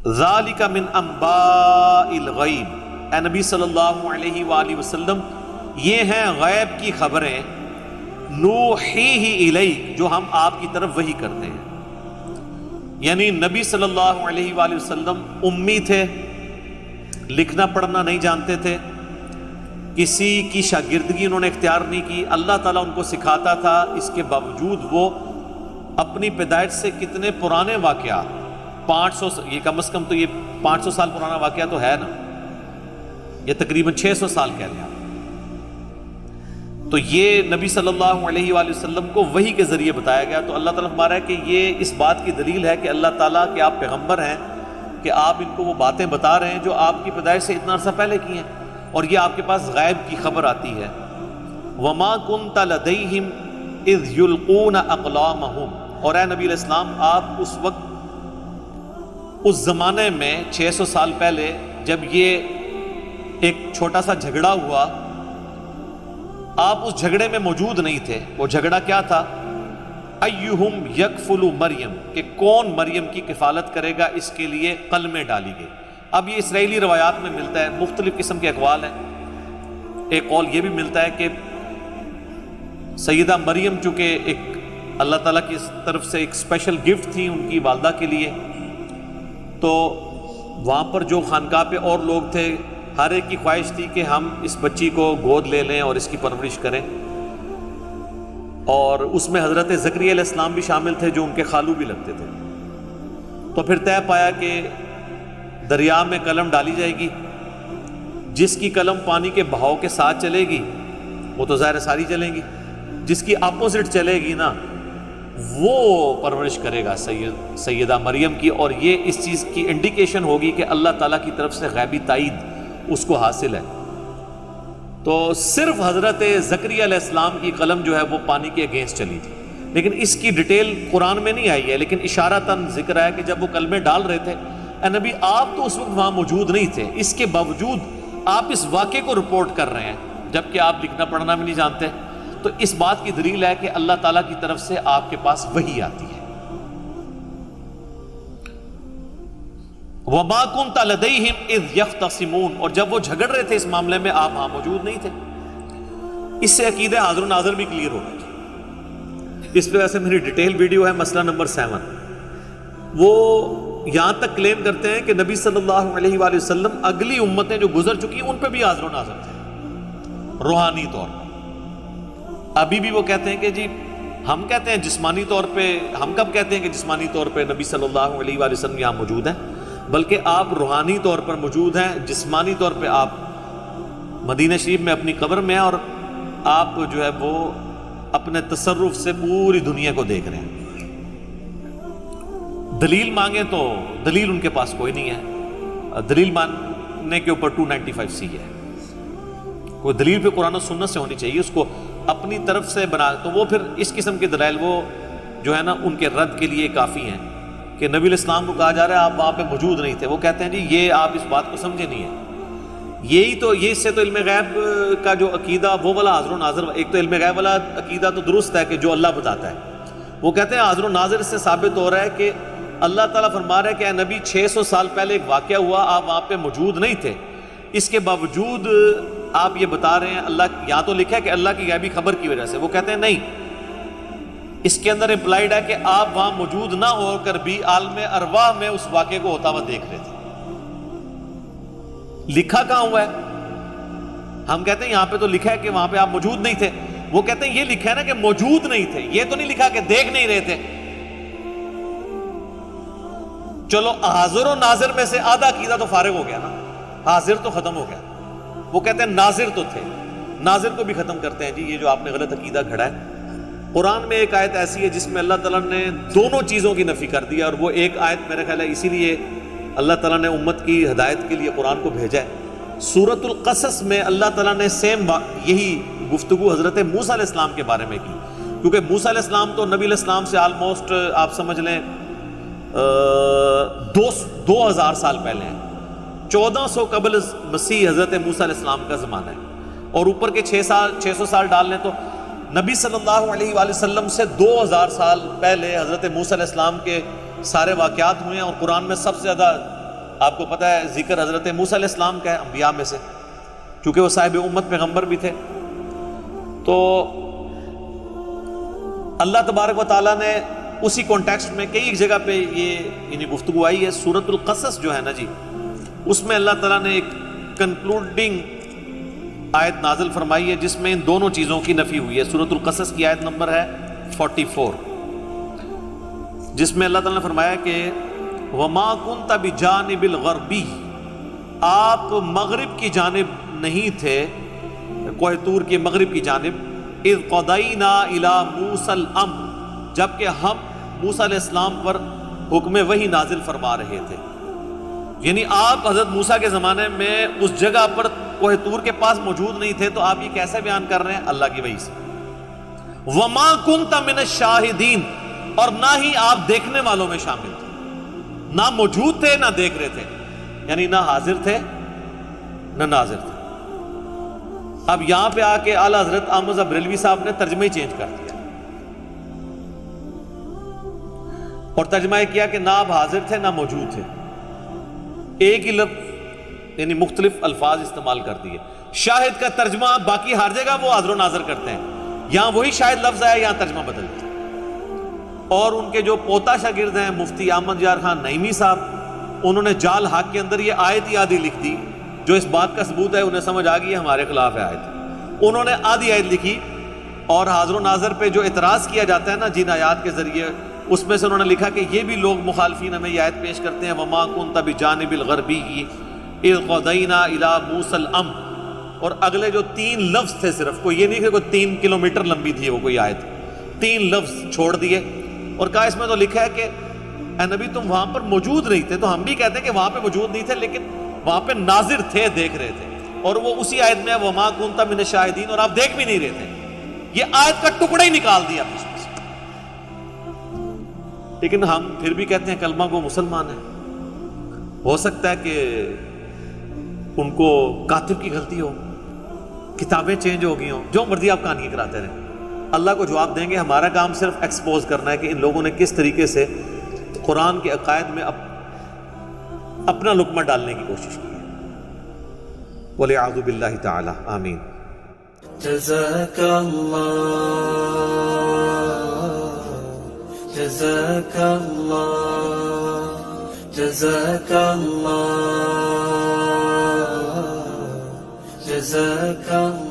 ذالک من انباء الغیب، اے نبی صلی اللہ علیہ وآلہ وسلم یہ ہیں غیب کی خبریں، نوحیہ الیک جو ہم آپ کی طرف وحی کرتے ہیں۔ یعنی نبی صلی اللہ علیہ وآلہ وسلم امی تھے، لکھنا پڑھنا نہیں جانتے تھے، کسی کی شاگردگی انہوں نے اختیار نہیں کی، اللہ تعالیٰ ان کو سکھاتا تھا، اس کے باوجود وہ اپنی پیدائش سے کتنے پرانے واقعات، 500 یہ کم از کم تو یہ 500 سال پرانا واقعہ تو ہے نا، یہ تقریباً 600 سال کہہ لیں آپ، تو یہ نبی صلی اللہ علیہ وآلہ وسلم کو وحی کے ذریعے بتایا گیا۔ تو اللہ تعالیٰ فرما رہا ہے کہ یہ اس بات کی دلیل ہے کہ اللہ تعالیٰ کے آپ پیغمبر ہیں، کہ آپ ان کو وہ باتیں بتا رہے ہیں جو آپ کی پیدائش سے اتنا عرصہ پہلے کی ہیں، اور یہ آپ کے پاس غیب کی خبر آتی ہے۔ وَمَا كُنْتَ لَدَيْهِمْ إِذْ يُلْقُونَ أَقْلَامَهُمْ، اور اے نبی علیہ السلام آپ اس وقت اس زمانے میں 600 سال پہلے جب یہ ایک چھوٹا سا جھگڑا ہوا، آپ اس جھگڑے میں موجود نہیں تھے۔ وہ جھگڑا کیا تھا؟ ایہم یکفل مریم، کہ کون مریم کی کفالت کرے گا، اس کے لیے قلمیں ڈالی گئی۔ اب یہ اسرائیلی روایات میں ملتا ہے، مختلف قسم کے اقوال ہیں۔ ایک قول یہ بھی ملتا ہے کہ سیدہ مریم چونکہ ایک اللہ تعالیٰ کی طرف سے ایک اسپیشل گفٹ تھی ان کی والدہ کے لیے، تو وہاں پر جو خانقاہ پہ اور لوگ تھے ہر ایک کی خواہش تھی کہ ہم اس بچی کو گود لے لیں اور اس کی پرورش کریں، اور اس میں حضرت زکریا علیہ السلام بھی شامل تھے جو ان کے خالو بھی لگتے تھے۔ تو پھر طے پایا کہ دریا میں قلم ڈالی جائے گی، جس کی قلم پانی کے بہاؤ کے ساتھ چلے گی وہ تو ظاہر ساری چلیں گی، جس کی اپوزٹ چلے گی نا وہ پرورش کرے گا سیدہ مریم کی، اور یہ اس چیز کی انڈیکیشن ہوگی کہ اللہ تعالیٰ کی طرف سے غیبی تائید اس کو حاصل ہے۔ تو صرف حضرت زکریا علیہ السلام کی قلم جو ہے وہ پانی کے اگینسٹ چلی تھی، لیکن اس کی ڈیٹیل قرآن میں نہیں آئی ہے، لیکن اشارتاً ذکر ہے کہ جب وہ کلمے ڈال رہے تھے، اے نبی آپ تو اس وقت وہاں موجود نہیں تھے، اس کے باوجود آپ اس واقعے کو رپورٹ کر رہے ہیں جبکہ آپ لکھنا پڑھنا بھی نہیں جانتے، تو اس بات کی دلیل ہے کہ اللہ تعالیٰ کی طرف سے آپ کے پاس وحی آتی ہے۔ وَمَا كُنْتَ لَدَيْهِمْ إِذْ يَخْتَصِمُونَ، اور جب وہ جھگڑ رہے تھے اس معاملے میں آپ وہاں موجود نہیں تھے۔ اس سے عقیدہ حاضر و ناظر بھی کلیئر ہوگا جی۔ اس پہ ویسے میری ڈیٹیل ویڈیو ہے، مسئلہ نمبر 7۔ وہ یہاں تک کلیم کرتے ہیں کہ نبی صلی اللہ علیہ وآلہ وسلم اگلی امتیں جو گزر چکی ہیں ان پہ بھی حاضر و ناظر تھے روحانی طور پر۔ ابھی بھی وہ کہتے ہیں کہ جی ہم کہتے ہیں جسمانی طور پہ، ہم کب کہتے ہیں کہ جسمانی طور پہ نبی صلی اللہ علیہ وآلہ وسلم یہاں موجود ہیں، بلکہ آپ روحانی طور پر موجود ہیں، جسمانی طور پہ آپ مدینہ شریف میں اپنی قبر میں ہیں، اور آپ جو ہے وہ اپنے تصرف سے پوری دنیا کو دیکھ رہے ہیں۔ دلیل مانگیں تو دلیل ان کے پاس کوئی نہیں ہے، دلیل ماننے کے اوپر 295C ہے، کوئی دلیل پہ قرآن و سنت سے ہونی چاہیے، اس کو اپنی طرف سے بنا، تو وہ پھر اس قسم کے دلائل وہ جو ہے نا ان کے رد کے لیے کافی ہیں کہ نبی علیہ السلام کو کہا جا رہا ہے آپ وہاں پہ موجود نہیں تھے، وہ کہتے ہیں جی یہ آپ اس بات کو سمجھے نہیں ہیں، یہی تو یہ اس سے تو علم غیب کا جو عقیدہ وہ والا حاضر و ناظر، ایک تو علم غیب والا عقیدہ تو درست ہے کہ جو اللہ بتاتا ہے، وہ کہتے ہیں حاضر و ناظر اس سے ثابت ہو رہا ہے کہ اللہ تعالیٰ فرما رہا ہے کہ اے نبی 600 سال پہلے ایک واقعہ ہوا، آپ وہاں پہ موجود نہیں تھے، اس کے باوجود آپ یہ بتا رہے ہیں، اللہ یہاں تو لکھا ہے کہ اللہ کی غیبی خبر کی وجہ سے، وہ کہتے ہیں نہیں، اس کے اندر امپلائڈ ہے کہ آپ وہاں موجود نہ ہو کر بھی عالم ارواح میں اس واقعے کو ہوتا ہوا دیکھ رہے تھے۔ لکھا کہاں ہوا ہے؟ ہم کہتے ہیں یہاں پہ تو لکھا ہے کہ وہاں پہ آپ موجود نہیں تھے، وہ کہتے ہیں یہ لکھا ہے نا کہ موجود نہیں تھے، یہ تو نہیں لکھا کہ دیکھ نہیں رہے تھے۔ چلو حاضر و ناظر میں سے آدھا عقیدہ تو فارغ ہو گیا نا، حاضر تو ختم ہو گیا، وہ کہتے ہیں ناظر تو تھے، ناظر کو بھی ختم کرتے ہیں جی یہ جو آپ نے غلط عقیدہ گھڑا ہے۔ قرآن میں ایک آیت ایسی ہے جس میں اللہ تعالیٰ نے دونوں چیزوں کی نفی کر دیا، اور وہ ایک آیت میرے خیال ہے اسی لیے اللہ تعالیٰ نے امت کی ہدایت کے لیے قرآن کو بھیجا ہے۔ سورۃ القصص میں اللہ تعالیٰ نے سیم یہی گفتگو حضرت موسیٰ علیہ السلام کے بارے میں کی، کیونکہ موسیٰ علیہ السلام تو نبی علیہ السلام سے آلموسٹ آپ سمجھ لیں 2000 سال پہلے ہیں، 1400 قبل مسیح حضرت موسیٰ علیہ السلام کا زمانہ ہے، اور اوپر کے 600 سال ڈال لیں تو نبی صلی اللہ علیہ وآلہ وسلم سے 2000 سال پہلے حضرت موسیٰ علیہ السلام کے سارے واقعات ہوئے ہیں، اور قرآن میں سب سے زیادہ آپ کو پتہ ہے ذکر حضرت موسیٰ علیہ السلام کا ہے انبیاء میں سے، چونکہ وہ صاحب امت پیغمبر بھی تھے. تو اللہ تبارک و تعالیٰ نے اسی کانٹیکسٹ میں کئی ایک جگہ پہ یہ گفتگو آئی ہے. سورۃ القصص جو ہے نا جی، اس میں اللہ تعالیٰ نے ایک کنکلوڈنگ آیت نازل فرمائی ہے جس میں ان دونوں چیزوں کی نفی ہوئی ہے. سورۃ القصص کی آیت نمبر ہے 44، جس میں اللہ تعالیٰ نے فرمایا کہ وَمَا كُنْتَ بِجَانِبِ الْغَرْبِيِّ، آپ مغرب کی جانب نہیں تھے، کوہ طور کے مغرب کی جانب، اِذْ قَضَيْنَا إِلَىٰ مُوسَى الْأَمْرَ، جبکہ ہم موسیٰ علیہ السلام پر حکم وحی نازل فرما رہے تھے. یعنی آپ حضرت موسیٰ کے زمانے میں اس جگہ پر کوہ طور کے پاس موجود نہیں تھے، تو آپ یہ کیسے بیان کر رہے ہیں؟ اللہ کی وحی سے. وَمَا كُنْتَ مِنَ الشَّاهِدِينَ، اور نہ ہی آپ دیکھنے والوں میں شامل تھے، نہ موجود تھے نہ دیکھ رہے تھے، یعنی نہ حاضر تھے نہ ناظر تھے. اب یہاں پہ آ کے اعلیٰ حضرت احمد رضا بریلوی صاحب نے ترجمہ ہی چینج کر دیا اور ترجمہ یہ کیا کہ نہ آپ حاضر تھے نہ موجود تھے. ایک ہی لفظ یعنی مختلف الفاظ استعمال کر دیے. شاہد کا ترجمہ باقی ہر جگہ وہ حاضر و ناظر کرتے ہیں، یہاں وہی شاہد لفظ آیا، یہاں ترجمہ بدل دیا. اور ان کے جو پوتا شاگرد ہیں مفتی احمد یار خان نعیمی صاحب، انہوں نے جال حق کے اندر یہ آیت ہی آدھی لکھ دی، جو اس بات کا ثبوت ہے انہیں سمجھ آ گئی ہمارے خلاف ہے آیت. انہوں نے آدھی آیت لکھی اور حاضر و ناظر پہ جو اعتراض کیا جاتا ہے نا جن آیات کے ذریعے، اس میں سے انہوں نے لکھا کہ یہ بھی لوگ مخالفین ہمیں یہ آیت پیش کرتے ہیں وَمَا كُنْتَ بِجَانِبِ الْغَرْبِيِّ اِذْ قَضَيْنَا إِلَىٰ مُوسَى الْأَمْرَ، اور اگلے جو 3 لفظ تھے، صرف کوئی یہ نہیں کہ کوئی 3 کلومیٹر لمبی تھی وہ کوئی آیت، 3 لفظ چھوڑ دیے اور کہا اس میں تو لکھا ہے کہ اے نبی تم وہاں پر موجود نہیں تھے. تو ہم بھی کہتے ہیں کہ وہاں پہ موجود نہیں تھے، لیکن وہاں پہ ناظر تھے، دیکھ رہے تھے. اور وہ اسی آیت میں وَمَا كُنْتَ مِنَ الشَّاهِدِينَ، اور آپ دیکھ بھی نہیں رہے تھے. یہ آیت کا ٹکڑا ہی نکال دیا اس میں سے. لیکن ہم پھر بھی کہتے ہیں کلمہ کو مسلمان ہیں. ہو سکتا ہے کہ ان کو کاتب کی غلطی ہو، کتابیں چینج ہو گئی ہوں، جو مرضی آپ کہانی کراتے رہیں، اللہ کو جواب دیں گے. ہمارا کام صرف ایکسپوز کرنا ہے کہ ان لوگوں نے کس طریقے سے قرآن کے عقائد میں اپنا لقمہ ڈالنے کی کوشش کی ہے. وَلِعَاذُ بِاللَّهِ تَعَالَى آمین. جزاک اللہ، جزاک اللہ، جزاک اللہ، جزاک اللہ.